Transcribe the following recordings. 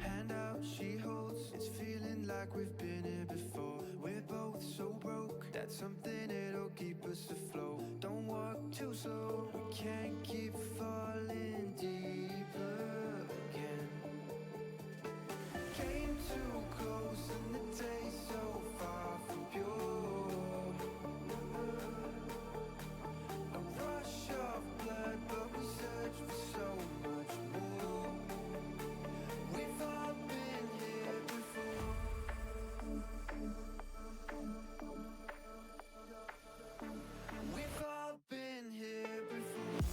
Hand out, she holds. It's feeling like we've been here before. We're both so broke. That's something that'll keep us afloat. Don't walk too slow. We can't keep falling deeper again. Came too close and the taste so far from pure. A rush of blood, but we search for so much more. We've all been here before. We've all been here before.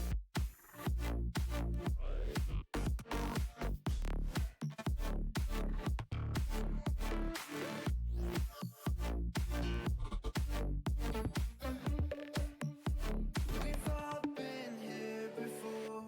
We've all been here before.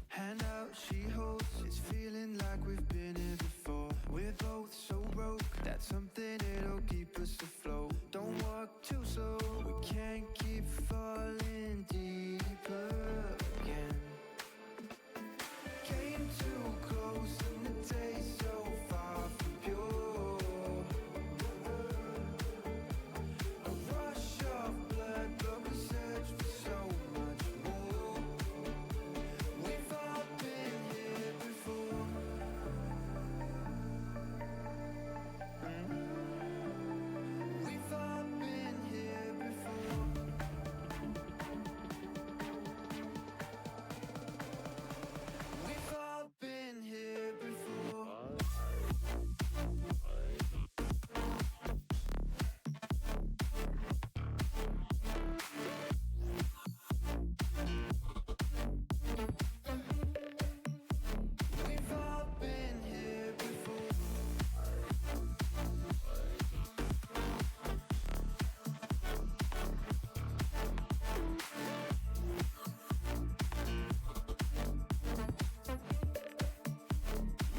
Hand out, she holds. It's feeling like we've been here before. We're both so broke. That's something that'll keep us afloat. Don't walk too slow. We can't keep falling deeper again. Came too close and the taste so far from pure. A rush of blood, but we search for so much more. We've all been here before. We've all been here before. We've all been here before. We've all been here before.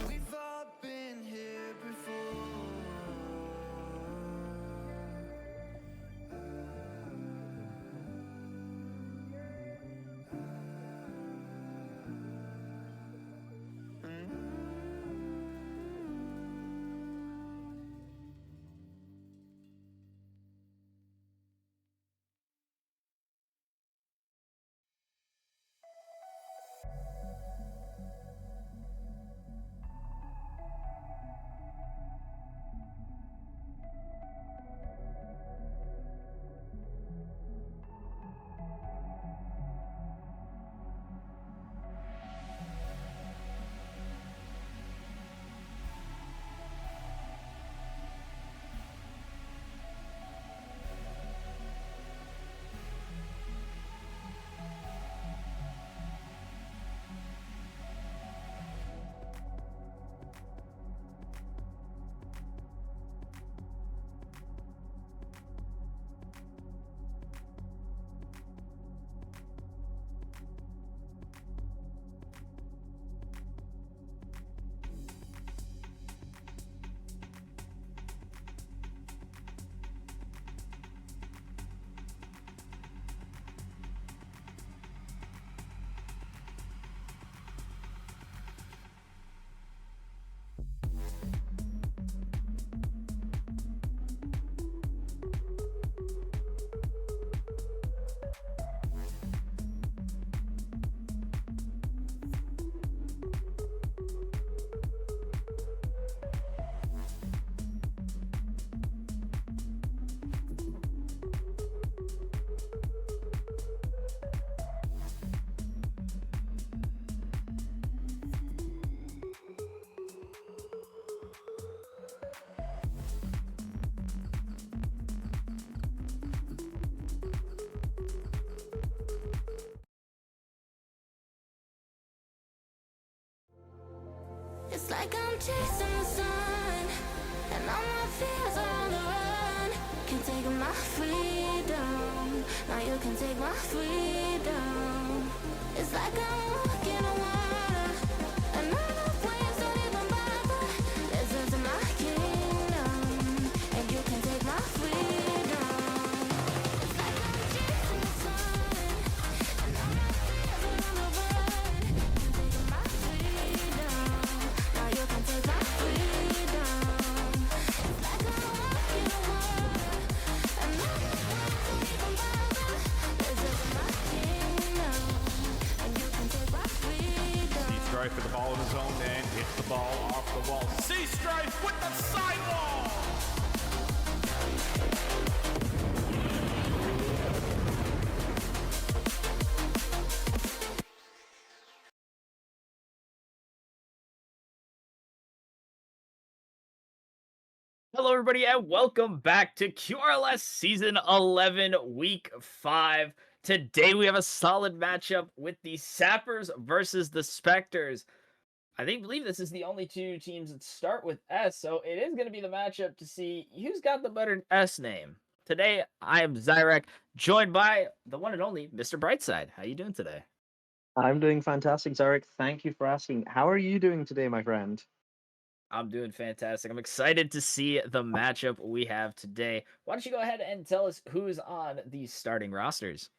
We've all been here before. It's like I'm chasing the sun, and all my fears are on the run. Can't take my freedom, now you can take my freedom. It's like I'm walking on water, and all the waves don't even bother Strife with the ball in his own end, hits the ball off the wall. Sea Strife with the sidewall! Hello, everybody, and welcome back to QRLS Season 11, Week 5. Today, we have a solid matchup with the Sappers versus the Spectres. Believe this is the only two teams that start with S, so it is going to be the matchup to see who's got the better S name. Today, I am Zyrek, joined by the one and only Mr. Brightside. How you doing today? I'm doing fantastic, Zarek. Thank you for asking. How are you doing today, my friend? I'm doing fantastic. I'm excited to see the matchup we have today. Why don't you go ahead and tell us who's on these starting rosters?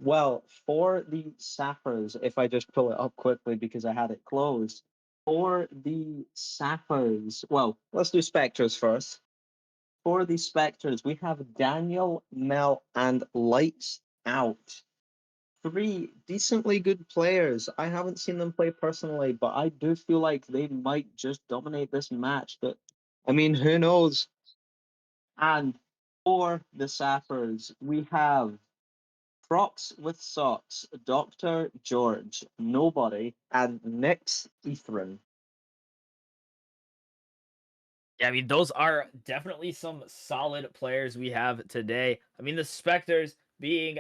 Well, for the Sappers, if I just pull it up quickly because I had it closed, for the Sappers, well, let's do Spectres first. For the Spectres, we have Daniel, Mel, and Lights Out. Three decently good players. I haven't seen them play personally, but I do feel like they might just dominate this match. But I mean, who knows? And for the Sappers, we have Crocs with Socks, Dr. George, Nobody, and Nyx Ethrin. Yeah, those are definitely some solid players we have today. The Spectres being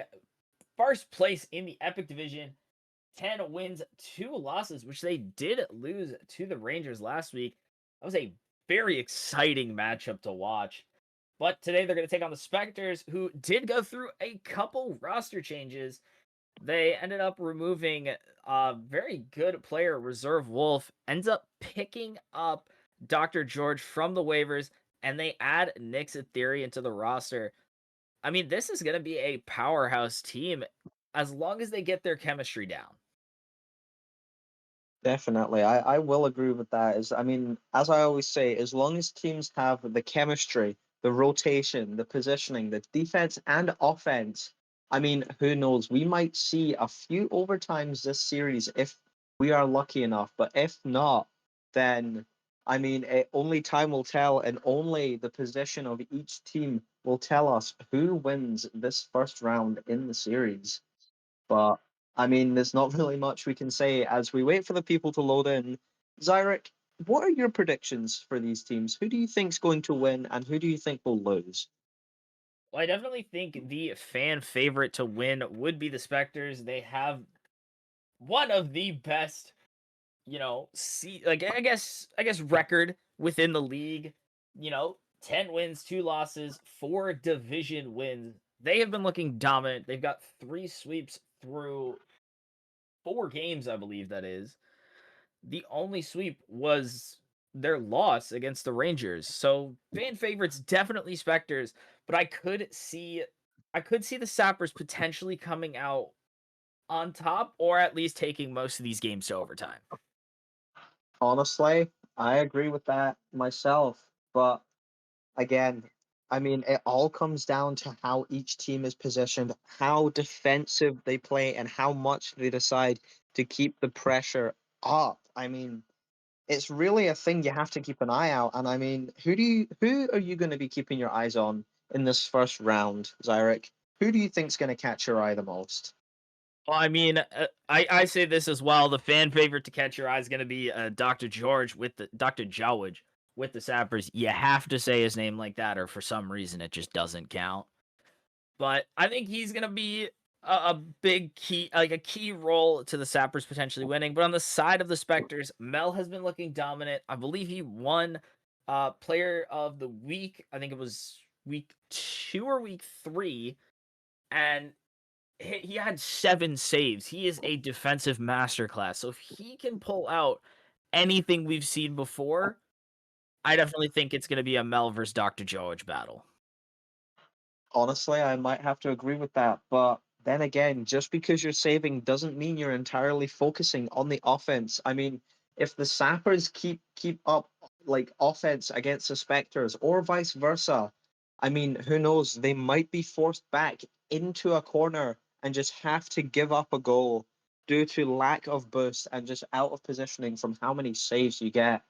first place in the Epic Division, 10 wins, 2 losses, which they did lose to the Rangers last week. That was a very exciting matchup to watch. But today they're going to take on the Spectres, who did go through a couple roster changes. They ended up removing a very good player, Reserve Wolf, ends up picking up Dr. George from the waivers, and they add Nyx Ethereum into the roster. This is going to be a powerhouse team as long as they get their chemistry down. Definitely. I will agree with that. As I always say, as long as teams have the chemistry, the rotation, the positioning, the defense and offense, who knows? We might see a few overtimes this series if we are lucky enough. But if not, then only time will tell, and only the position of each team will tell us who wins this first round in the series. But there's not really much we can say as we wait for the people to load in. Zyrek, what are your predictions for these teams? Who do you think's going to win, and who do you think will lose? Well, I definitely think the fan favorite to win would be the Spectres. They have one of the best, I guess record within the league. 10 wins, 2 losses, 4 division wins. They have been looking dominant. They've got 3 sweeps through 4 games, I believe that is. The only sweep was their loss against the Rangers. So fan favorites definitely Spectres, but I could see the Sappers potentially coming out on top, or at least taking most of these games to overtime. Honestly, I agree with that myself. But again, it all comes down to how each team is positioned, how defensive they play, and how much they decide to keep the pressure up. It's really a thing you have to keep an eye out. And who are you going to be keeping your eyes on in this first round, Zyrek? Who do you think's going to catch your eye the most? Well, I say this as well. The fan favorite to catch your eye is going to be Dr. George with the Dr. Jowage with the Sappers. You have to say his name like that, or for some reason it just doesn't count. But I think he's going to be a big key, like a key role to the Sappers potentially winning. But on the side of the Spectres, Mel has been looking dominant. I believe he won Player of the Week. I think it was week 2 or week 3, and he had 7 saves. He is a defensive masterclass. So if he can pull out anything we've seen before, I definitely think it's going to be a Mel versus Dr. George battle. Honestly, I might have to agree with that. But then again, just because you're saving doesn't mean you're entirely focusing on the offense. If the Sappers keep up like offense against the Spectres or vice versa, who knows? They might be forced back into a corner and just have to give up a goal. due to lack of boost and just out of positioning from how many saves you get.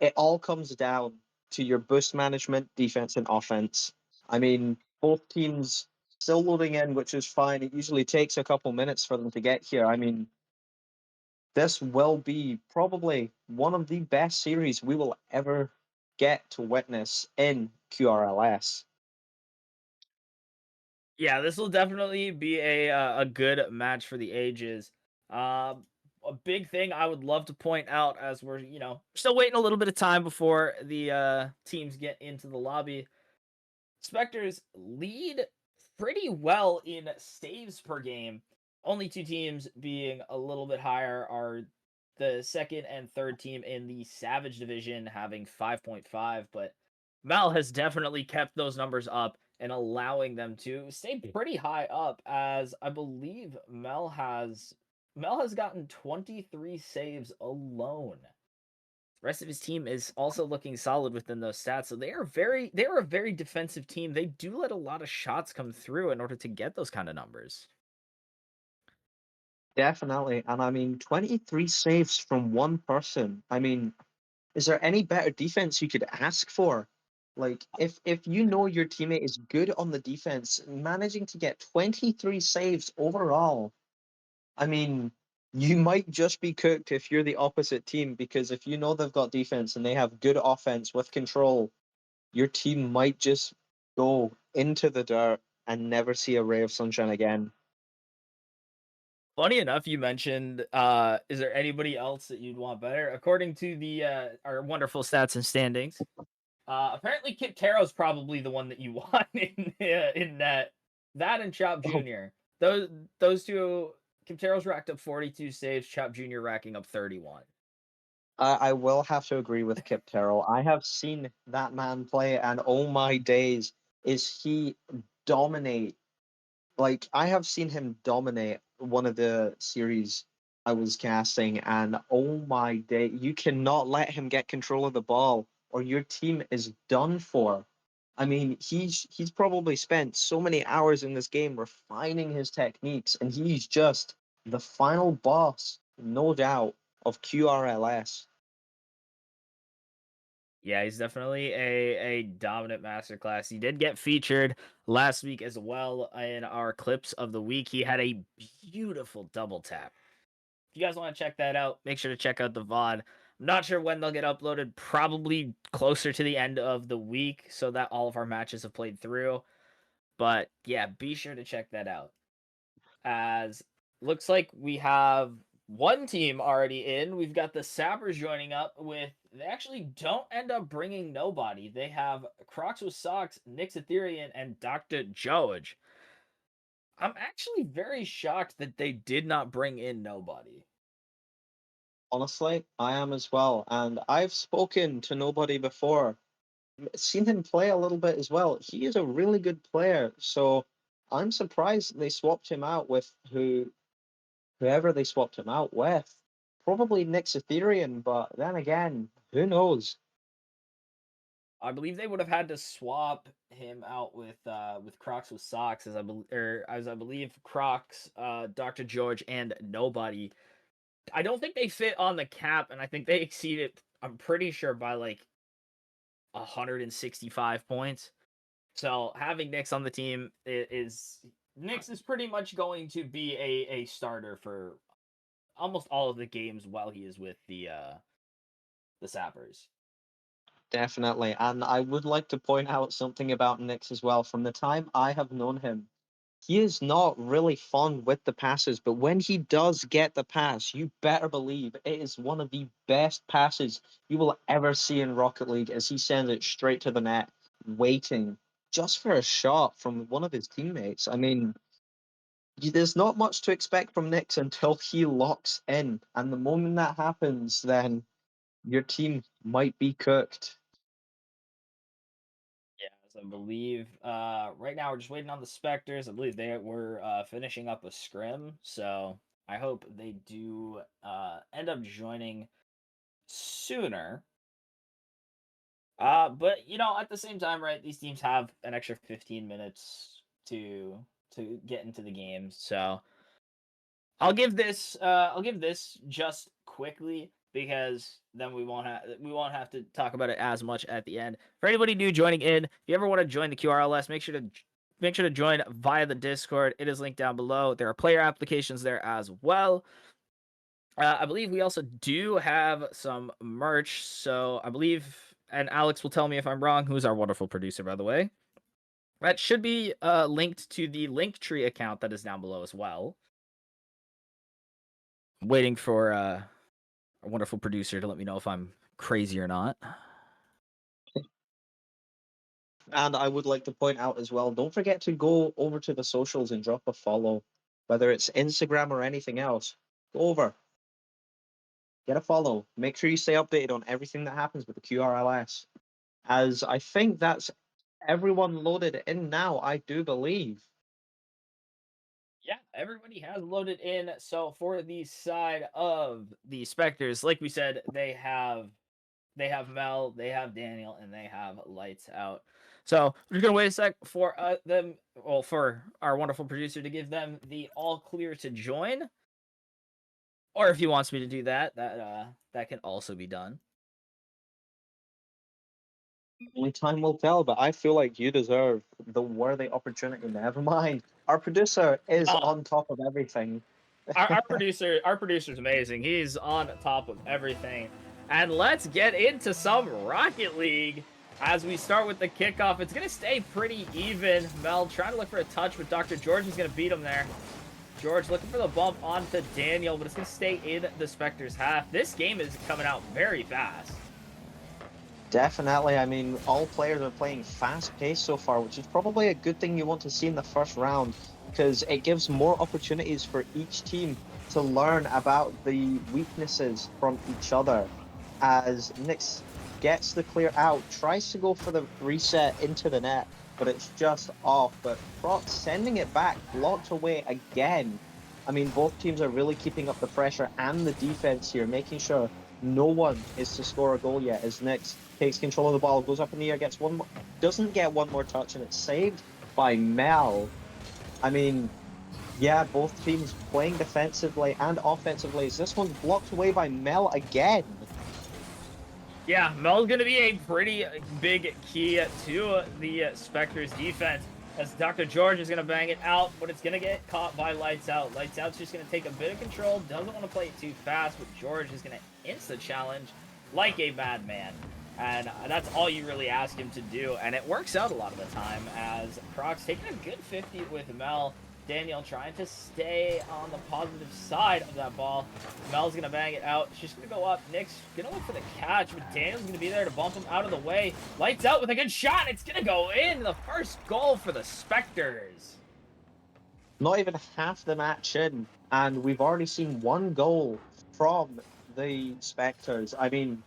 It all comes down to your boost management, defense, and offense. I mean, both teams still loading in, which is fine. It usually takes a couple minutes for them to get here. I mean, this will be probably one of the best series we will ever get to witness in QRLS. Yeah, this will definitely be a good match for the ages. A big thing I would love to point out as we're still waiting a little bit of time before the teams get into the lobby. Spectres lead pretty well in saves per game. Only two teams being a little bit higher are the second and third team in the Savage division having 5.5, but Mal has definitely kept those numbers up and allowing them to stay pretty high up as I believe Mel has gotten 23 saves alone. The rest of his team is also looking solid within those stats. So they are a very defensive team. They do let a lot of shots come through in order to get those kind of numbers. Definitely. And I mean, 23 saves from one person. I mean, is there any better defense you could ask for? Like, if you know your teammate is good on the defense, managing to get 23 saves overall, I mean, you might just be cooked if you're the opposite team, because if you know they've got defense and they have good offense with control, your team might just go into the dirt and never see a ray of sunshine again. Funny enough, you mentioned is there anybody else that you'd want better? According to the our wonderful stats and standings, apparently Kip Taro's probably the one that you want in that. That and Chop Oh, Jr. Those two, Kip Taro's racked up 42 saves, Chop Jr. racking up 31. I will have to agree with Kip Terrell. I have seen that man play, and oh my days, is he dominate. Like, I have seen him dominate one of the series I was casting, and oh my day, you cannot let him get control of the ball, or your team is done for. I mean, he's probably spent so many hours in this game refining his techniques, and he's just the final boss, no doubt, of QRLS. Yeah, he's definitely a dominant masterclass. He did get featured last week as well in our clips of the week. He had a beautiful double tap. If you guys want to check that out, make sure to check out the VOD. I'm not sure when they'll get uploaded, probably closer to the end of the week so that all of our matches have played through. But yeah, be sure to check that out. As looks like we have one team already in. We've got the Sappers joining up with. They actually don't end up bringing nobody. They have Crocs with Socks, Nyx Ethereum, and Dr. George. I'm actually very shocked that they did not bring in nobody. Honestly, I am as well, and I've spoken to nobody before, seen him play a little bit as well. He is a really good player, so I'm surprised they swapped him out with whoever they swapped him out with. Probably Nyx Ethereum, but then again, who knows? I believe they would have had to swap him out with Crocs with Socks as I believe Crocs, Dr. George, and nobody. I don't think they fit on the cap, and I think they exceeded. I'm pretty sure by like 165 points. So having Nyx on the team is Nyx is pretty much going to be a starter for almost all of the games while he is with the Sappers. Definitely. And I would like to point out something about Nyx as well. From the time I have known him, he is not really fond with the passes, but when he does get the pass, you better believe it is one of the best passes you will ever see in Rocket League as he sends it straight to the net, waiting just for a shot from one of his teammates. I mean, there's not much to expect from Nyx until he locks in. And the moment that happens, then your team might be cooked. Yeah, as I believe right now we're just waiting on the Spectres. I believe they were finishing up a scrim, so I hope they do end up joining sooner. But at the same time, right, these teams have an extra 15 minutes to get into the game. So I'll give this just quickly because then we won't have to talk about it as much at the end. For anybody new joining in, if you ever want to join the QRLS, make sure to join via the Discord. It is linked down below. There are player applications there as well. I believe we also do have some merch. So I believe, and Alex will tell me if I'm wrong, who's our wonderful producer, by the way. That should be linked to the Linktree account that is down below as well. Waiting for a wonderful producer to let me know if I'm crazy or not. And I would like to point out as well, don't forget to go over to the socials and drop a follow, whether it's Instagram or anything else. Go over, get a follow. Make sure you stay updated on everything that happens with the QRLS. As I think that's everyone loaded in now, I do believe. Yeah, everybody has loaded in. So for the side of the Spectres, like we said, they have Mel, they have Daniel, and they have Lights Out. So we're just gonna wait a sec for for our wonderful producer to give them the all clear to join. Or if he wants me to do that, that can also be done. Only time will tell, but I feel like you deserve the worthy opportunity. Never mind. Our producer is Oh, on top of everything. our producer's amazing. He's on top of everything. And let's get into some Rocket League. As we start with the kickoff, it's going to stay pretty even. Mel trying to look for a touch, but Dr. George is going to beat him there. George looking for the bump onto Daniel, but it's going to stay in the Spectres half. This game is coming out very fast. Definitely. I mean, all players are playing fast paced so far, which is probably a good thing you want to see in the first round, because it gives more opportunities for each team to learn about the weaknesses from each other. As Nyx gets the clear out, tries to go for the reset into the net, but it's just off. But Proc sending it back, blocked away again. I mean, both teams are really keeping up the pressure and the defense here, making sure no one is to score a goal yet. As Nyx takes control of the ball, goes up in the air, gets one more, doesn't get one more touch, and it's saved by Mel. I mean, yeah, both teams playing defensively and offensively. This one's blocked away by Mel again. Yeah, Mel's going to be a pretty big key to the Spectres defense, as Dr. George is going to bang it out, but it's going to get caught by Lights Out. Lights Out's just going to take a bit of control, doesn't want to play it too fast, but George is going to insta-challenge like a madman. And that's all you really ask him to do, and it works out a lot of the time, as Croc's taking a good 50 with Mel. Daniel trying to stay on the positive side of that ball. Mel's going to bang it out. She's going to go up. Nyx going to look for the catch, but Daniel's going to be there to bump him out of the way. Lights Out with a good shot. It's going to go in. The first goal for the Spectres. Not even half the match in, and we've already seen one goal from the Spectres. I mean,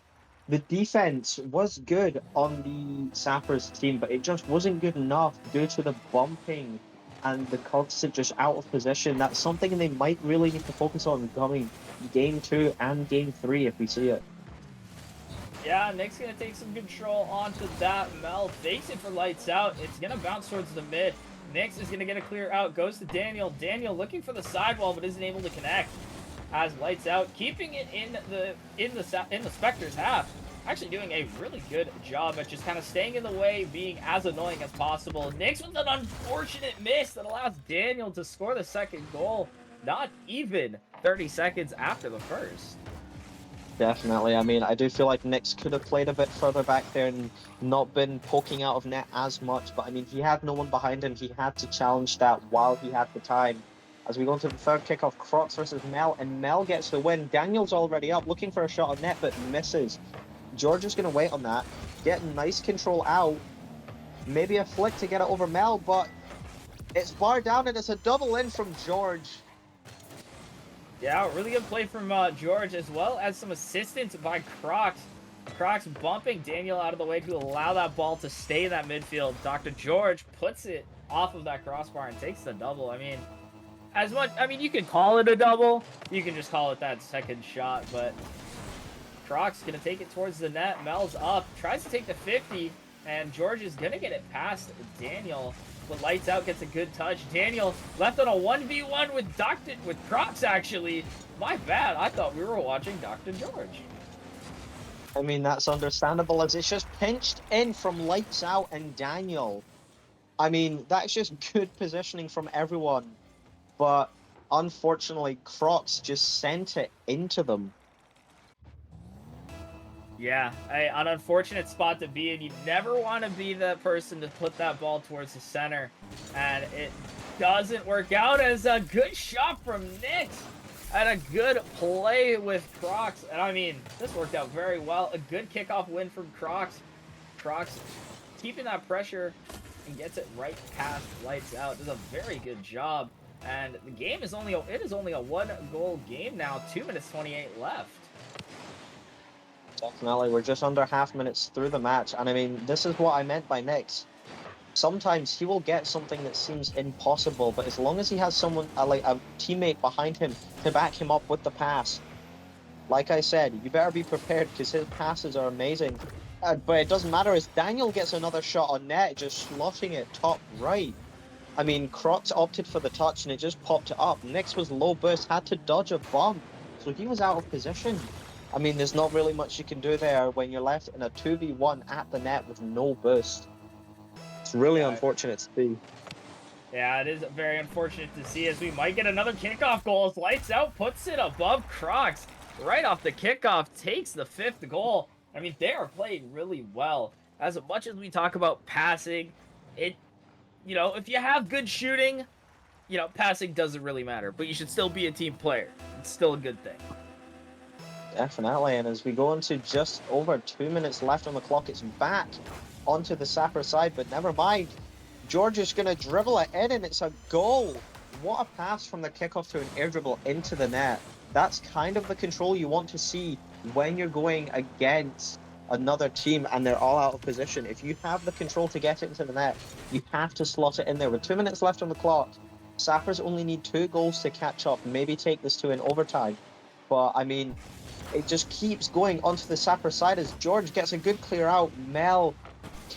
the defense was good on the Sappers team, but it just wasn't good enough due to the bumping and the constant just out of position. That's something they might really need to focus on coming game 2 and game 3 if we see it. Yeah, Nick's going to take some control onto that. Mel fakes it for Lights Out. It's going to bounce towards the mid. Nyx is going to get a clear out. Goes to Daniel. Daniel looking for the sidewall, but isn't able to connect. As Lights Out, keeping it in the Spectres half. Actually doing a really good job at just kind of staying in the way, being as annoying as possible. Nyx with an unfortunate miss that allows Daniel to score the second goal, not even 30 seconds after the first. Definitely. I mean, I do feel like Nyx could have played a bit further back there and not been poking out of net as much, but I mean, he had no one behind him. He had to challenge that while he had the time. As we go into the third kickoff, Crocs versus Mel, and Mel gets the win. Daniel's already up, looking for a shot on net, but misses. George is going to wait on that, get nice control out, maybe a flick to get it over Mel, but it's barred down and it's a double in from George. Yeah, really good play from George, as well as some assistance by Crocs. Crocs bumping Daniel out of the way to allow that ball to stay in that midfield. Dr. George puts it off of that crossbar and takes the double. I mean, you can call it a double. You can just call it that second shot, but Croc's going to take it towards the net. Mel's up, tries to take the 50, and George is going to get it past Daniel. But Lights Out gets a good touch. Daniel left on a 1v1 with Crocs, actually. My bad. I thought we were watching Dr. George. I mean, that's understandable as it's just pinched in from Lights Out and Daniel. I mean, that's just good positioning from everyone. But unfortunately, Crocs just sent it into them. Yeah, an unfortunate spot to be in. You never want to be the person to put that ball towards the center. And it doesn't work out as a good shot from Nyx. And a good play with Crocs. And I mean, this worked out very well. A good kickoff win from Crocs. Crocs keeping that pressure and gets it right past Lights Out. Does a very good job. And the game is only a 1-goal game now. 2 minutes 28 left. Definitely, we're just under half minutes through the match, and I mean, this is what I meant by Nyx. Sometimes he will get something that seems impossible, but as long as he has someone, like a teammate behind him to back him up with the pass, like I said, you better be prepared because his passes are amazing. But it doesn't matter as Daniel gets another shot on net, just slotting it top right. I mean, Crocs opted for the touch and it just popped it up. Nyx was low burst, had to dodge a bump, so he was out of position. I mean, there's not really much you can do there when you're left in a 2v1 at the net with no burst. It's really unfortunate to see. Yeah, it is very unfortunate to see as we might get another kickoff goal as Lights Out puts it above Crocs. Right off the kickoff, takes the 5th goal. I mean, they are playing really well. As much as we talk about passing, if you have good shooting, passing doesn't really matter. But you should still be a team player. It's still a good thing. Definitely, and as we go into just over 2 minutes left on the clock, it's back onto the Sapper side, but never mind. George is going to dribble it in, and it's a goal. What a pass from the kickoff to an air dribble into the net. That's kind of the control you want to see when you're going against another team and they're all out of position. If you have the control to get it into the net, you have to slot it in there. With 2 minutes left on the clock, Sappers only need 2 goals to catch up, maybe take this to an overtime. But, I mean, it just keeps going onto the Sapper side as George gets a good clear out. Mel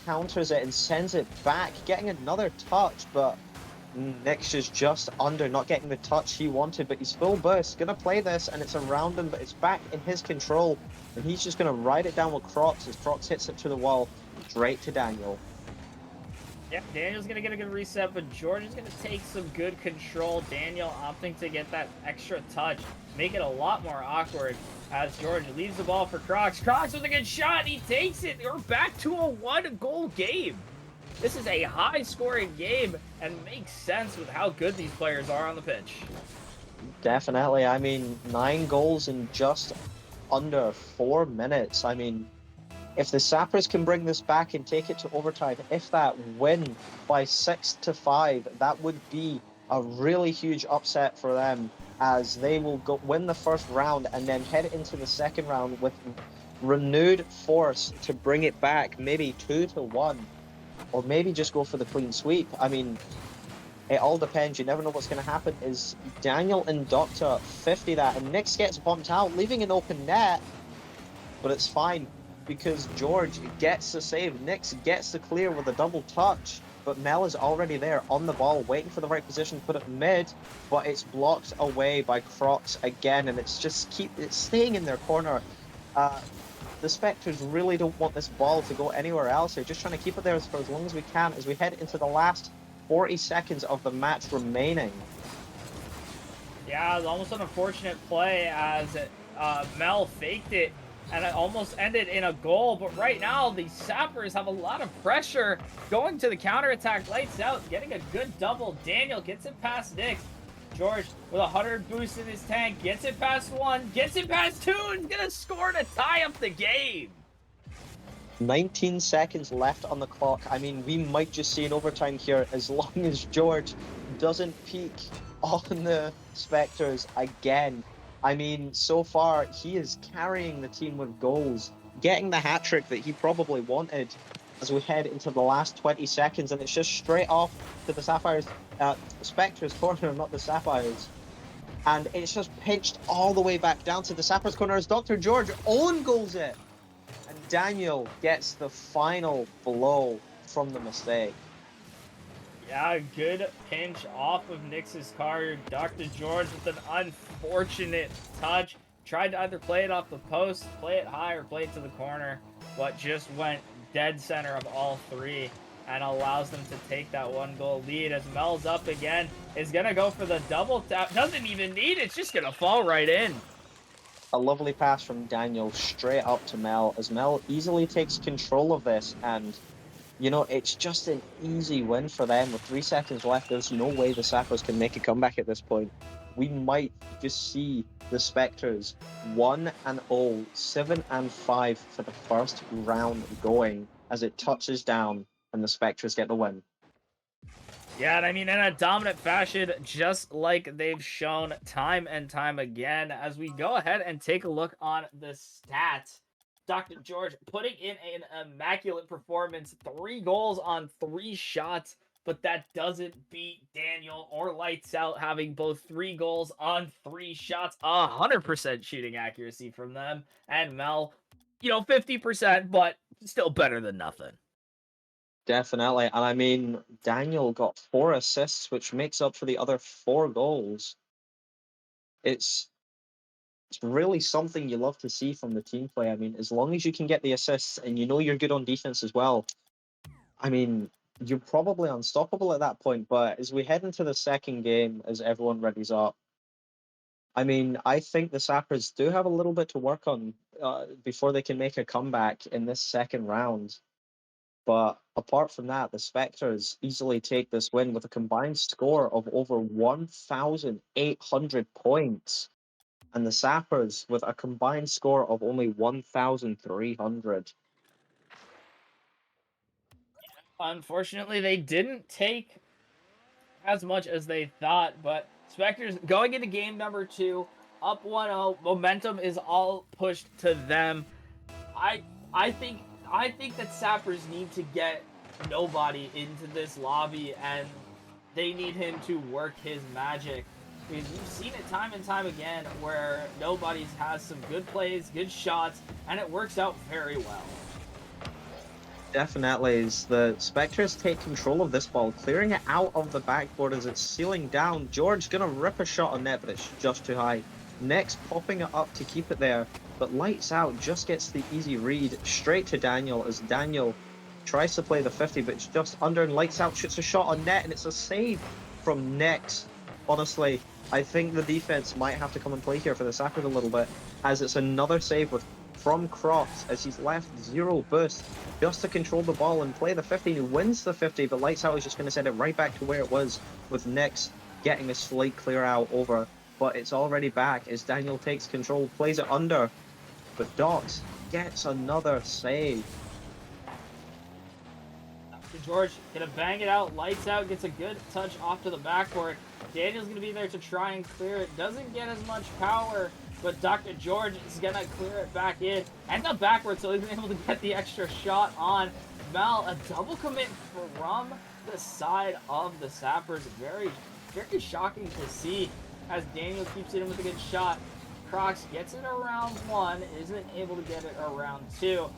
counters it and sends it back, getting another touch, but Nyx is just under, not getting the touch he wanted, but he's full burst, gonna play this, and it's around him, but it's back in his control, and he's just gonna ride it down with Crocs as Crocs hits it to the wall, straight to Daniel. Yep, Daniel's going to get a good reset, but George is going to take some good control. Daniel opting to get that extra touch, make it a lot more awkward as George leaves the ball for Crocs. Crocs with a good shot, he takes it. We're back to a 1-goal game. This is a high-scoring game and makes sense with how good these players are on the pitch. Definitely. I mean, 9 goals in just under 4 minutes. I mean, if the Sappers can bring this back and take it to overtime, if that win by 6-5, that would be a really huge upset for them, as they will win the first round and then head into the second round with renewed force to bring it back, maybe 2-1, or maybe just go for the clean sweep. I mean, it all depends. You never know what's going to happen. Is Daniel and Doctor 50 that, and Nyx gets bumped out, leaving an open net, but it's fine, because George gets the save. Nyx gets the clear with a double touch, but Mel is already there on the ball, waiting for the right position to put it mid, but it's blocked away by Crocs again, and it's staying in their corner. The Spectres really don't want this ball to go anywhere else. They're just trying to keep it there for as long as we can as we head into the last 40 seconds of the match remaining. Yeah, it was almost an unfortunate play as Mel faked it, and it almost ended in a goal. But right now, the Sappers have a lot of pressure going to the counterattack. Lights Out, getting a good double. Daniel gets it past Nyx. George with 100 boost in his tank, gets it past 1, gets it past 2, and gonna score to tie up the game. 19 seconds left on the clock. I mean, we might just see an overtime here as long as George doesn't peak on the Spectres again. I mean, so far, he is carrying the team with goals, getting the hat-trick that he probably wanted as we head into the last 20 seconds, and it's just straight off to the Spectres corner, not the Sapphires. And it's just pinched all the way back down to the Sappers corner as Dr. George own goals it. And Daniel gets the final blow from the mistake. Yeah, good pinch off of Nix's car. Dr. George with an unfortunate touch. Tried to either play it off the post, play it high, or play it to the corner, but just went dead center of all three and allows them to take that 1-goal lead as Mel's up again. Is going to go for the double tap. Doesn't even need it. It's just going to fall right in. A lovely pass from Daniel straight up to Mel as Mel easily takes control of this, and you know, it's just an easy win for them with 3 seconds left. There's no way the Sappers can make a comeback at this point. We might just see the Spectres 1-0, 7-5 for the first round going as it touches down and the Spectres get the win. Yeah, and I mean, in a dominant fashion, just like they've shown time and time again. As we go ahead and take a look on the stats, Dr. George putting in an immaculate performance, 3 goals on 3 shots, but that doesn't beat Daniel or Lights Out having both 3 goals on 3 shots, 100% shooting accuracy from them, and Mel, 50%, but still better than nothing. Definitely. And I mean, Daniel got 4 assists, which makes up for the other 4 goals. It's really something you love to see from the team play. I mean, as long as you can get the assists and you know you're good on defense as well, I mean, you're probably unstoppable at that point. But as we head into the second game, as everyone readies up, I mean, I think the Sappers do have a little bit to work on before they can make a comeback in this second round. But apart from that, the Spectres easily take this win with a combined score of over 1,800 points. And the Sappers with a combined score of only 1,300. Unfortunately, they didn't take as much as they thought, but Spectres going into game number 2, up 1-0. Momentum is all pushed to them. I I think that Sappers need to get nobody into this lobby, and they need him to work his magic. Because we've seen it time and time again where nobody has some good plays, good shots, and it works out very well. Definitely, as the Spectres take control of this ball, clearing it out of the backboard as it's sealing down. George gonna rip a shot on net, but it's just too high. Next, popping it up to keep it there, but Lights Out just gets the easy read straight to Daniel as Daniel tries to play the 50, but it's just under, and Lights Out shoots a shot on net, and it's a save from Nex. Honestly, I think the defense might have to come and play here for the Sappers a little bit, as it's another save from Cross as he's left 0 boost just to control the ball and play the 50. He wins the 50, but Lights Out is just going to send it right back to where it was, with Nex getting a slight clear out over. But it's already back as Daniel takes control, plays it under, but Docs gets another save. George gonna bang it out. Lights Out gets a good touch off to the backboard. Daniel's gonna be there to try and clear it. Doesn't get as much power, but Dr. George is gonna clear it back in and the backward, so he's able to get the extra shot on Mel. A double commit from the side of the Sappers. Very, very shocking to see as Daniel keeps it in with a good shot. Crocs gets it around 1, isn't able to get it around 2.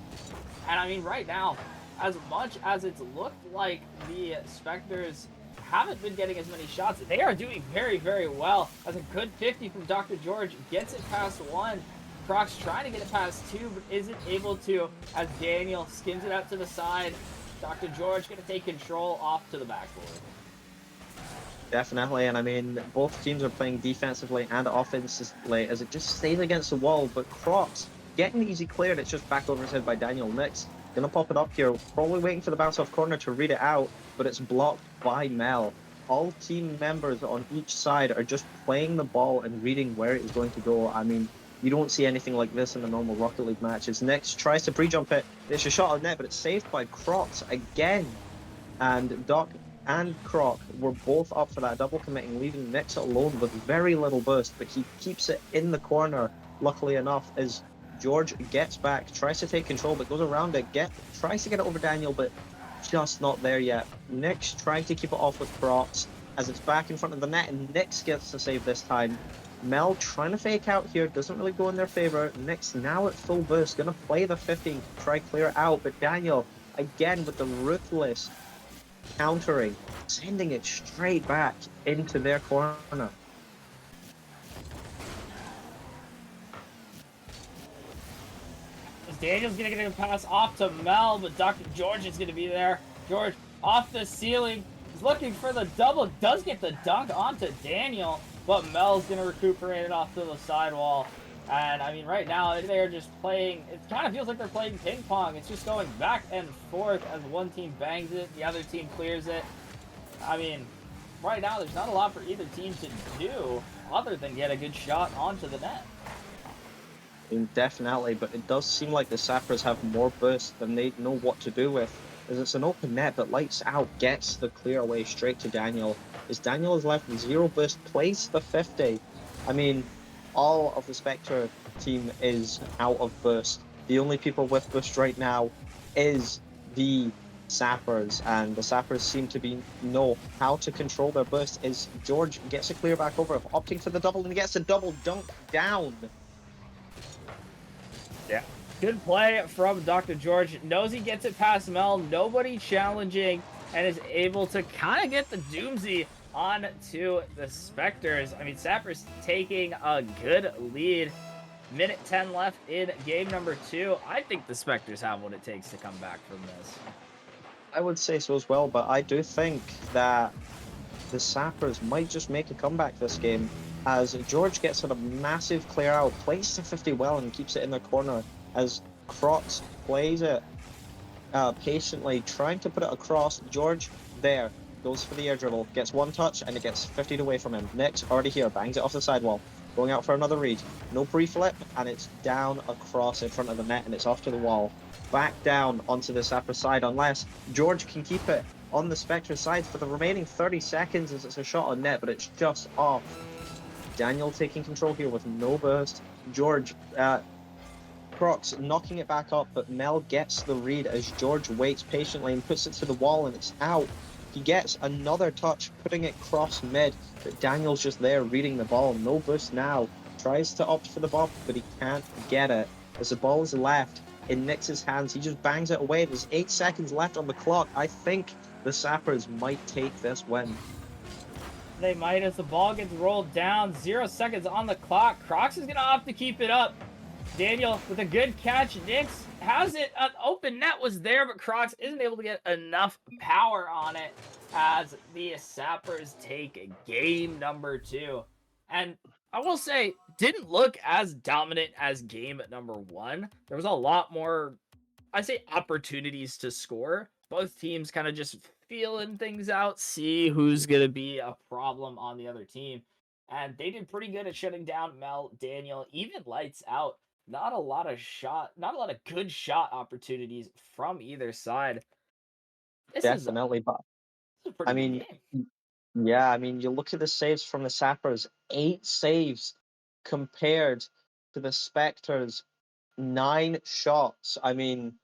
And I mean, right now, as much as it's looked like the Spectres haven't been getting as many shots, they are doing very, very well. As a good 50 from Dr. George gets it past 1. Crocs trying to get it past 2, but isn't able to as Daniel skins it out to the side. Dr. George going to take control off to the backboard. Definitely, and I mean, both teams are playing defensively and offensively as it just stays against the wall, but Crocs getting the easy clear, and it's just back over his head by Daniel. Nix gonna pop it up here, probably waiting for the bounce off corner to read it out, but it's blocked by Mel. All team members on each side are just playing the ball and reading where it is going to go. I mean, you don't see anything like this in the normal Rocket League matches. Nix tries to pre-jump it, it's a shot on net, but it's saved by Crocs again. And Doc and Croc were both up for that double committing, leaving Nix alone with very little boost, but he keeps it in the corner, luckily enough, as George gets back, tries to take control, but goes around it, tries to get it over Daniel, but just not there yet. Nix trying to keep it off with Crocs as it's back in front of the net, and Nix gets the save this time. Mel trying to fake out here, doesn't really go in their favor. Nix now at full boost, gonna play the 50, try clear it out, but Daniel again with the ruthless countering, sending it straight back into their corner. Daniel's gonna get a pass off to Mel, but Dr. George is gonna be there. George off the ceiling. He's looking for the double. Does get the dunk onto Daniel, but Mel's gonna recuperate it off to the sidewall. And I mean, right now they're just playing. It kind of feels like they're playing ping pong. It's just going back and forth as one team bangs it, the other team clears it. I mean, right now there's not a lot for either team to do other than get a good shot onto the net. Definitely, but it does seem like the Sappers have more burst than they know what to do with. As it's an open net, but Lights Out gets the clear away straight to Daniel. As Daniel is left with 0 burst, plays the 50. I mean, all of the Spectre team is out of burst. The only people with burst right now is the Sappers, and the Sappers seem to know how to control their burst. As George gets a clear back over, opting for the double, and he gets a double dunk down. Yeah. Good play from Dr. George. Knows he gets it past Mel. Nobody challenging, and is able to kind of get the doozy on to the Spectres. I mean, Sappers taking a good lead. Minute 10 left in game number 2. I think the Spectres have what it takes to come back from this. I would say so as well, but I do think that the Sappers might just make a comeback this game, as George gets a massive clear out, plays the 50 well and keeps it in their corner, as Crocs plays it patiently, trying to put it across. George there goes for the air dribble, gets one touch, and it gets 50 away from him. Nick's already here, bangs it off the sidewall, going out for another read. No pre-flip, and it's down across in front of the net, and it's off to the wall. Back down onto the Sapper side, unless George can keep it on the Spectre side for the remaining 30 seconds, as it's a shot on net, but it's just off. Daniel taking control here with no burst. George, Crocs knocking it back up, but Mel gets the read as George waits patiently and puts it to the wall, and it's out. He gets another touch, putting it cross mid, but Daniel's just there reading the ball. No boost now. Tries to opt for the bop, but he can't get it. As the ball is left in Nix's hands, he just bangs it away. There's 8 seconds left on the clock. I think the Sappers might take this win. They might, as the ball gets rolled down. 0 seconds on the clock. Crocs is going to opt to keep it up. Daniel with a good catch. Nix has it. An open net was there, but Crocs isn't able to get enough power on it as the Sappers take game number 2. And I will say, didn't look as dominant as game number 1. There was a lot more, I'd say, opportunities to score. Both teams kind of just feeling things out, see who's going to be a problem on the other team. And they did pretty good at shutting down Mel, Daniel, even Lights Out. Not a lot of good shot opportunities from either side. Definitely, but This is a pretty I good mean, game. yeah, I mean, you look at the saves from the Sappers, 8 saves compared to the Spectres, 9 shots. I mean,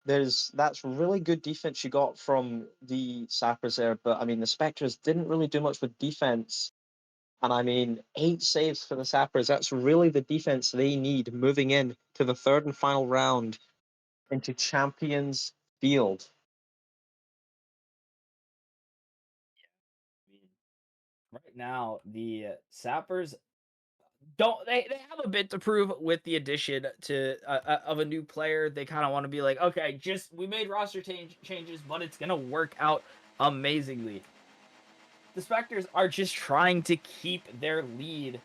that's really good defense you got from the Sappers there, but I mean, the Spectres didn't really do much with defense. And I mean, 8 saves for the Sappers, that's really the defense they need moving in to the 3rd and final round into Champions Field. I mean, right now, the Sappers don't they have a bit to prove with the addition to of a new player. They kind of want to be like, okay, just we made roster changes, but it's gonna work out amazingly. The Spectres are just trying to keep their lead,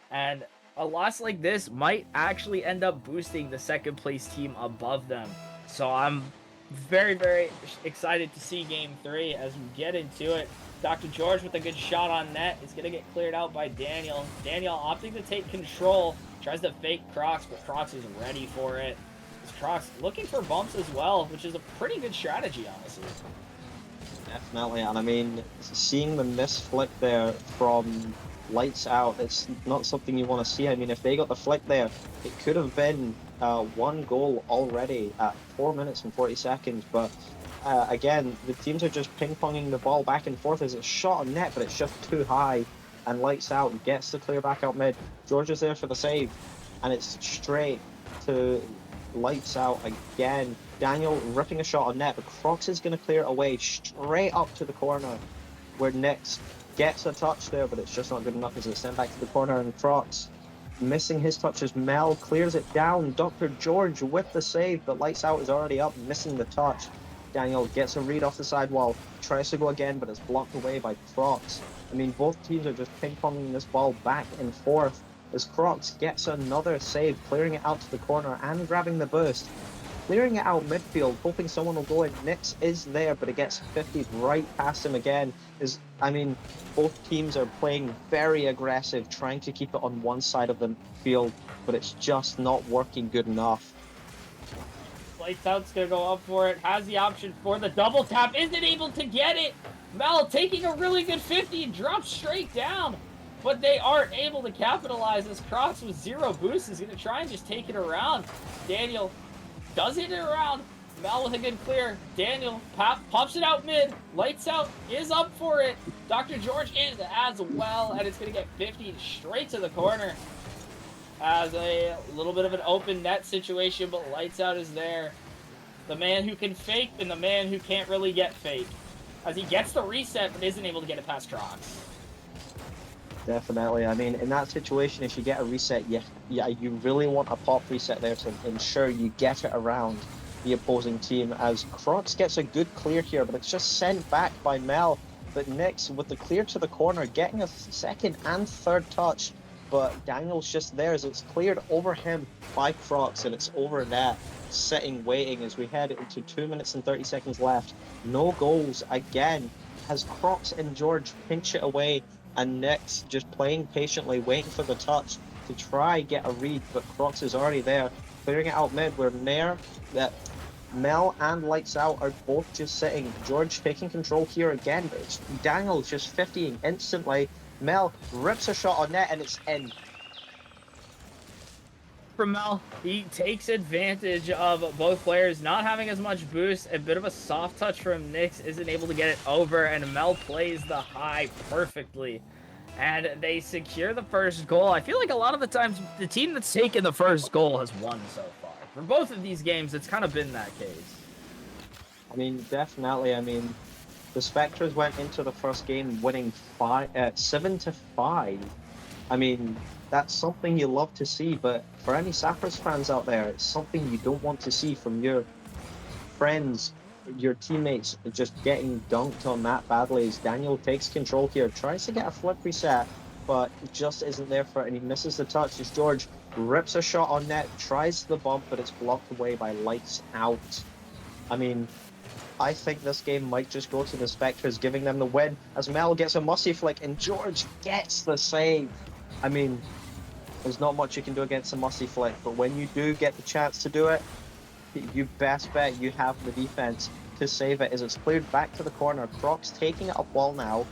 and a loss like this might actually end up boosting the second place team above them. So I'm very, very excited to see game 3 as we get into it. Dr. George with a good shot on net is going to get cleared out by Daniel. Daniel opting to take control, tries to fake Crocs, but Crocs is ready for it. Crocs looking for bumps as well, which is a pretty good strategy, honestly. Definitely, and I mean, seeing the miss flick there from Lights Out, it's not something you want to see. I mean, if they got the flick there, it could have been 1 goal already at 4 minutes and 40 seconds, but again, the teams are just ping-ponging the ball back and forth as it's shot on net, but it's just too high, and Lights Out gets the clear back out mid. George is there for the save. and it's straight to lights out again. Daniel ripping a shot on net, but Crocs is going to clear it away straight up to the corner, where Nix gets a touch there, but it's just not good enough as it's sent back to the corner, and Crocs missing his touch as Mel clears it down. Dr. George with the save, but lights out is already up, missing the touch. Daniel gets a read off the sidewall, tries to go again, but it's blocked away by Crocs. I mean, both teams are just ping-ponging this ball back and forth as Crocs gets another save, clearing it out to the corner and grabbing the boost. Clearing it out midfield, hoping someone will go in. Nix is there, but it gets 50 right past him again. I mean, both teams are playing very aggressive, trying to keep it on one side of the field, but it's just not working good enough. Lights Out's gonna go up for it, has the option for the double tap, isn't able to get it. Mel taking a really good 50 and drops straight down, but they aren't able to capitalize as Crocs with 0 boost is gonna try and just take it around. Daniel does hit it around. Mel with a good clear. Daniel pops it out mid. Lights Out is up for it. Dr. George is as well, and it's going to get 50 straight to the corner. As a little bit of an open net situation, but Lights Out is there. The man who can fake and the man who can't really get fake. As he gets the reset, but isn't able to get it past Crocs. Definitely. I mean, in that situation, if you get a reset, you really want a pop reset there to ensure you get it around the opposing team, as Crocs gets a good clear here, but it's just sent back by Mel. But Nix with the clear to the corner, getting a second and third touch, but Daniel's just there as it's cleared over him by Crocs, and it's over net, sitting, waiting as we head into 2 minutes and 30 seconds left. No goals again, as Crocs and George pinch it away, and Nix just playing patiently, waiting for the touch to try get a read, but Crocs is already there, clearing it out mid, where Mel and Lights Out are both just sitting. George taking control here again, but it's Daniel's just 50ing instantly. Mel rips a shot on net, and it's in. From Mel, he takes advantage of both players not having as much boost. A bit of a soft touch from Nix, isn't able to get it over, and Mel plays the high perfectly. And they secure the first goal. I feel like a lot of the times the team that's taken the first goal has won so far. For both of these games, it's kind of been that case. I mean, definitely. I mean, the Spectres went into the first game winning 7-5. I mean, that's something you love to see, but for any Sappers fans out there, it's something you don't want to see from your friends, your teammates just getting dunked on that badly. As Daniel takes control here, tries to get a flip reset, but just isn't there for it, and he misses the touch as George rips a shot on net, tries the bump, but it's blocked away by Lights Out. I mean, I think this game might just go to the Spectres, giving them the win, as Mel gets a mussy flick and George gets the save. I mean, there's not much you can do against a mussy flick, but when you do get the chance to do it, you best bet you have the defense to save it, as it's cleared back to the corner. Crocs taking it up wall now,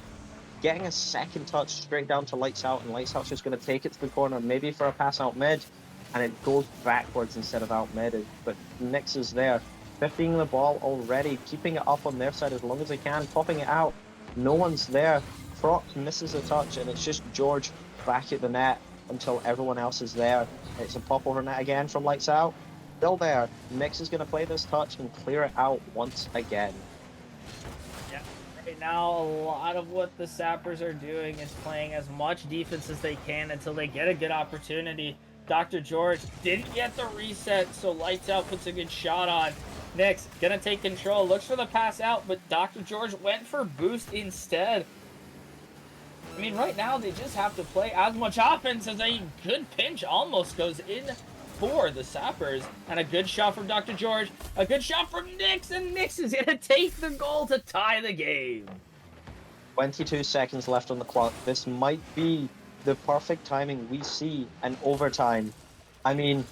getting a second touch straight down to Lights Out, and Lights Out's just going to take it to the corner, maybe for a pass out mid, and it goes backwards instead of out mid. But Nix is there, 50ing the ball already, keeping it up on their side as long as they can, popping it out. No one's there. Crocs misses a touch, and it's just George back at the net until everyone else is there. It's a pop over net again from Lights Out. Still there. Nix is going to play this touch and clear it out once again. Yeah, right now a lot of what the Sappers are doing is playing as much defense as they can until they get a good opportunity. Dr. George didn't get the reset, so Lights Out puts a good shot on. Nix gonna take control, looks for the pass out, but Dr. George went for boost instead. I mean, right now they just have to play as much offense as a good pinch almost goes in for the Sappers. And a good shot from Dr. George, a good shot from Nix, and Nix is gonna take the goal to tie the game. 22 seconds left on the clock. This might be the perfect timing we see an overtime. I mean,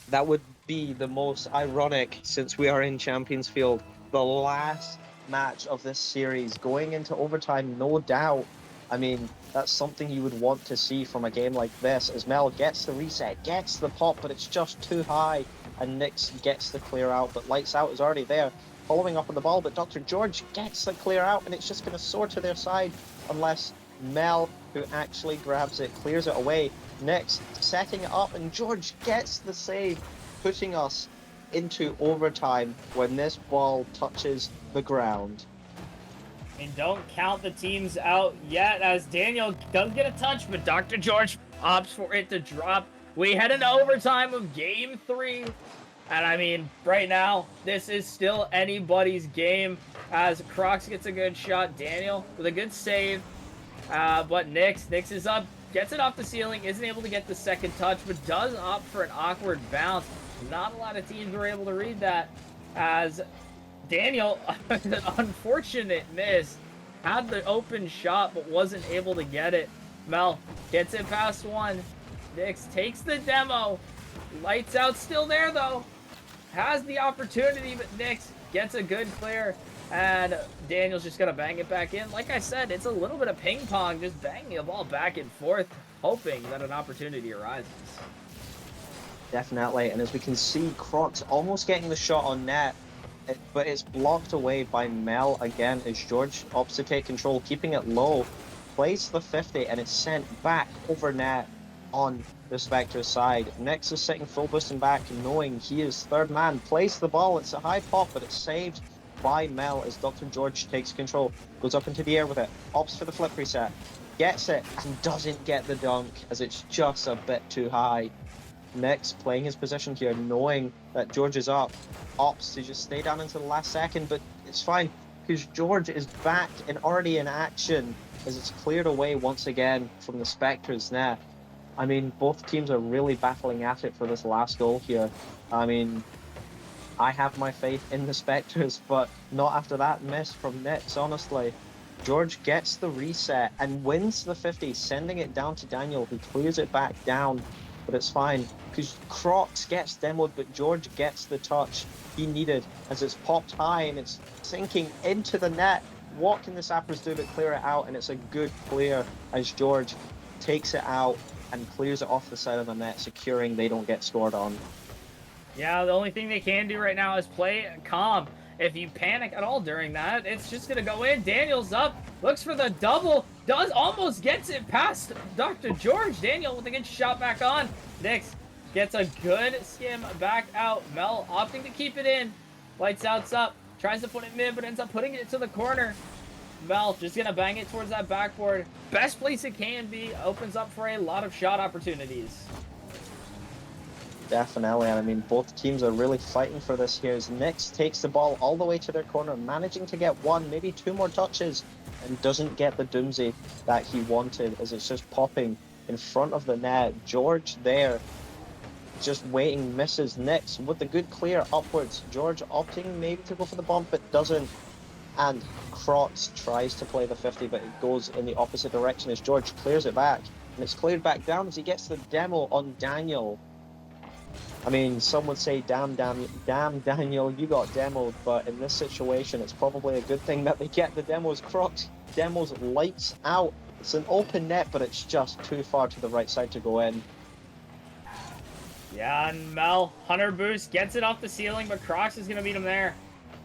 that would be the most ironic since we are in Champions Field. The last match of this series going into overtime, no doubt. I mean, that's something you would want to see from a game like this, as Mel gets the reset, gets the pop, but it's just too high, and Nix gets the clear out, but Lights Out is already there, following up on the ball, but Dr. George gets the clear out, and it's just going to soar to their side unless Mel who actually grabs it, clears it away. Next, setting it up, and George gets the save, putting us into overtime when this ball touches the ground. And don't count the teams out yet, as Daniel does get a touch, but Dr. George opts for it to drop. We head into overtime of Game 3. And I mean, right now, this is still anybody's game, as Crocs gets a good shot. Daniel with a good save. But Nix is up, gets it off the ceiling, isn't able to get the second touch, but does opt for an awkward bounce. Not a lot of teams were able to read that, as Daniel, an unfortunate miss, had the open shot, but wasn't able to get it. Mel gets it past one. Nix takes the demo. Lights out still there, though. Has the opportunity, but Nix gets a good clear. And Daniel's just going to bang it back in. Like I said, it's a little bit of ping pong, just banging the ball back and forth, hoping that an opportunity arises. Definitely, and as we can see, Crocs almost getting the shot on net, but it's blocked away by Mel again as George opts to take control, keeping it low, plays the 50, and it's sent back over net on the Spectres side. Nix is sitting full boosting back, knowing he is third man, plays the ball, it's a high pop, but it's saved by Mel as Dr. George takes control, goes up into the air with it, opts for the flip reset, gets it, and doesn't get the dunk as it's just a bit too high. Nix playing his position here, knowing that George is up, opts to just stay down into the last second, but it's fine because George is back and already in action as it's cleared away once again from the Spectres net. I mean, both teams are really battling at it for this last goal here. I mean, I have my faith in the Spectres, but not after that miss from Nix, honestly. George gets the reset and wins the 50, sending it down to Daniel, who clears it back down. But it's fine, because Crocs gets demoed, but George gets the touch he needed as it's popped high and it's sinking into the net. What can the Sappers do but clear it out? And it's a good clear as George takes it out and clears it off the side of the net, securing they don't get scored on. Yeah, the only thing they can do right now is play calm. If you panic at all during that, it's just going to go in. Daniel's up, looks for the double, almost gets it past Dr. George. Daniel with a good shot back on. Nix gets a good skim back out. Mel opting to keep it in. Lights out's up, tries to put it mid, but ends up putting it to the corner. Mel just going to bang it towards that backboard. Best place it can be, opens up for a lot of shot opportunities. Definitely, and I mean, both teams are really fighting for this here as Nix takes the ball all the way to their corner, managing to get one, maybe two more touches, and doesn't get the doomsday that he wanted as it's just popping in front of the net. George there, just waiting, misses. Nix with the good clear upwards. George opting maybe to go for the bump, but doesn't. And Crocs tries to play the 50, but it goes in the opposite direction as George clears it back. And it's cleared back down as he gets the demo on Daniel. I mean, some would say, damn, Daniel, you got demoed, but in this situation, it's probably a good thing that they get the demos. Crocs demos lights out. It's an open net, but it's just too far to the right side to go in. Yeah, and Mel, Hunter boost, gets it off the ceiling, but Crocs is going to beat him there.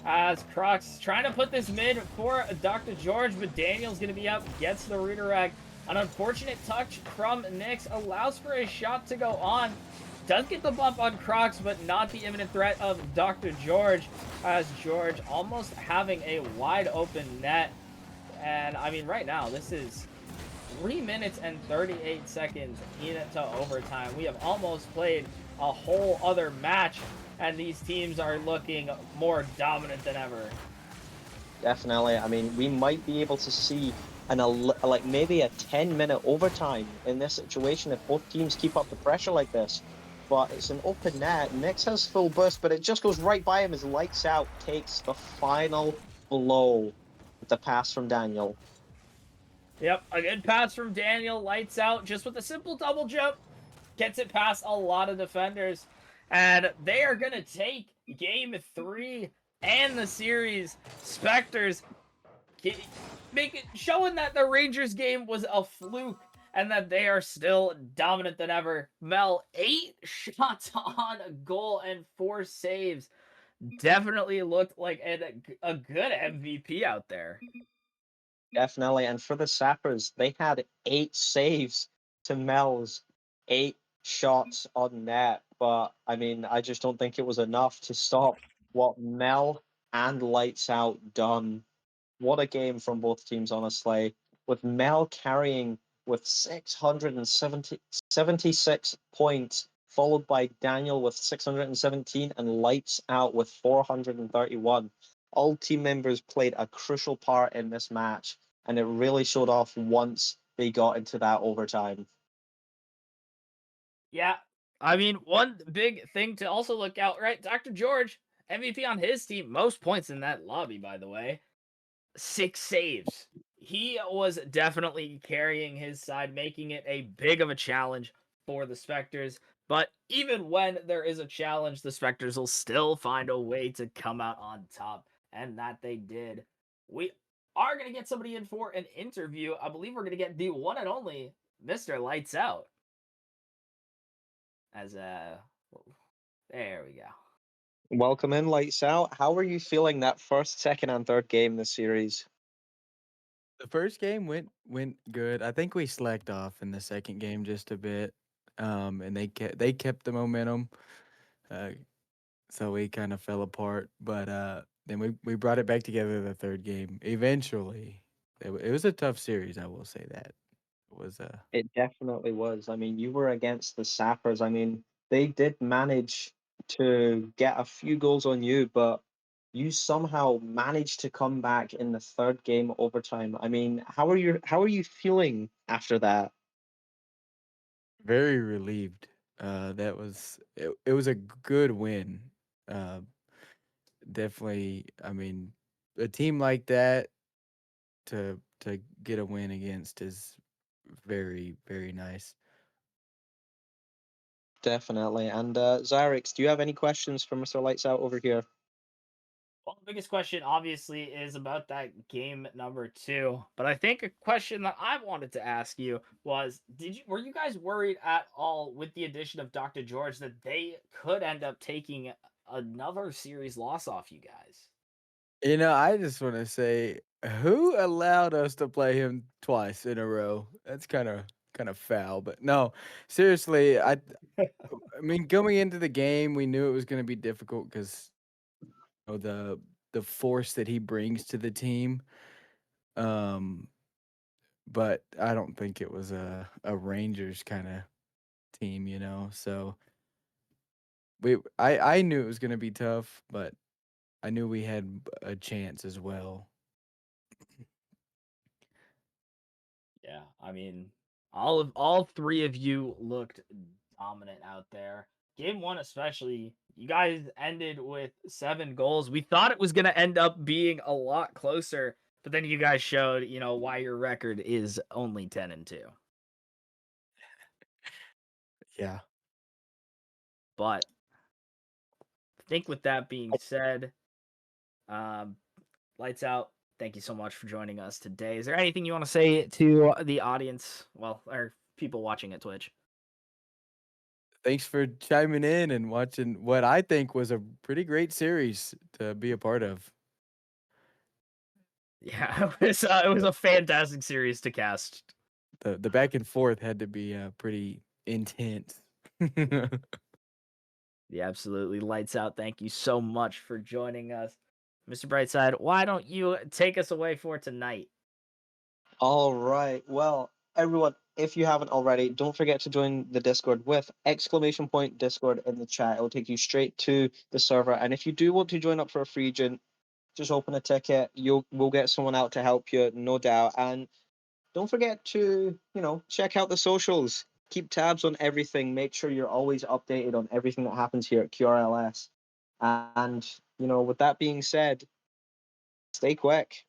As Crocs trying to put this mid for Dr. George, but Daniel's going to be up, gets the redirect. An unfortunate touch from Nix allows for a shot to go on. Does get the bump on Crocs, but not the imminent threat of Dr. George, as George almost having a wide open net. And I mean, right now, this is 3 minutes and 38 seconds into overtime. We have almost played a whole other match, and these teams are looking more dominant than ever. Definitely. I mean, we might be able to see like maybe a 10-minute overtime in this situation if both teams keep up the pressure like this. But it's an open net. Nix has full burst, but it just goes right by him as lights out takes the final blow with the pass from Daniel. Yep, a good pass from Daniel, lights out, just with a simple double jump. Gets it past a lot of defenders. And they are going to take Game 3 and the series. Spectres showing that the Rangers game was a fluke and that they are still dominant than ever. Mel, 8 shots on goal and 4 saves. Definitely looked like a good MVP out there. Definitely. And for the Sappers, they had 8 saves to Mel's 8 shots on net. But I mean, I just don't think it was enough to stop what Mel and Lights Out done. What a game from both teams, honestly. With Mel carrying with 676 points, followed by Daniel with 617 and Lights Out with 431. All team members played a crucial part in this match, and it really showed off once they got into that overtime. Yeah. I mean, one big thing to also look out, right? Dr. George, MVP on his team, most points in that lobby, by the way. 6 saves. He was definitely carrying his side, making it a big of a challenge for the Spectres. But even when there is a challenge, the Spectres will still find a way to come out on top. And that they did. We are going to get somebody in for an interview. I believe we're going to get the one and only Mr. Lights Out. As there we go. Welcome in, Lights Out. How are you feeling that first, second, and third game this series? The first game went good. I think we slacked off in the second game just a bit, and they kept the momentum, uh, so we kind of fell apart. But then we brought it back together the third game. Eventually, it was a tough series. I will say that it was. It definitely was. I mean, you were against the Sappers. I mean, they did manage to get a few goals on you, but you somehow managed to come back in the third game overtime. I mean, how are you feeling after that? Very relieved. That was it. It was a good win. Uh, Definitely. I mean, a team like that to get a win against is very nice. Definitely. And Zyrix, do you have any questions for Mr. Lights Out over here? Well, the biggest question obviously is about that game number 2. But I think a question that I wanted to ask you was were you guys worried at all with the addition of Dr. George that they could end up taking another series loss off you guys? I just want to say, who allowed us to play him twice in a row? That's kind of foul. But no, seriously, I mean, going into the game, we knew it was going to be difficult because the force that he brings to the team. Um, but I don't think it was a Rangers kind of team. So I knew it was going to be tough, but I knew we had a chance as well. Yeah, I mean, all 3 of you looked dominant out there. Game 1 especially, you guys ended with 7 goals. We thought it was going to end up being a lot closer, but then you guys showed, why your record is only 10-2. Yeah. But I think with that being said, um, Lights Out, thank you so much for joining us today. Is there anything you want to say to the audience? Well, or people watching at Twitch? Thanks for chiming in and watching what I think was a pretty great series to be a part of. Yeah, it was a fantastic series to cast. The back and forth had to be pretty intense. Yeah, absolutely. Lights Out, thank you so much for joining us. Mr. Brightside, why don't you take us away for tonight? All right. Well, everyone, if you haven't already, don't forget to join the Discord with !Discord in the chat. It'll take you straight to the server. And if you do want to join up for a free agent, just open a ticket. We'll get someone out to help you, no doubt. And don't forget to, check out the socials. Keep tabs on everything. Make sure you're always updated on everything that happens here at QRLS. And, with that being said, stay quick.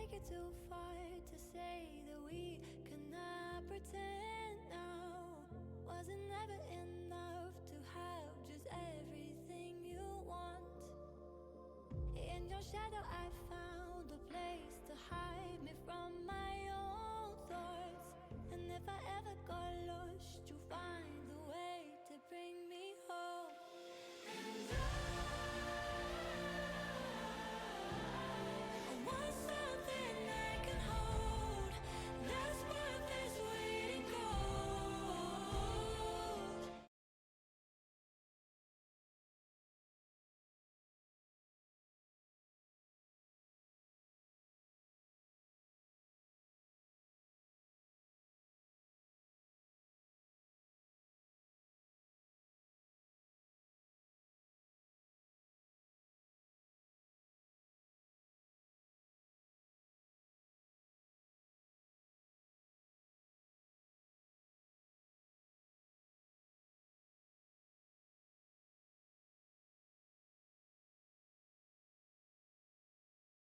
take it too far.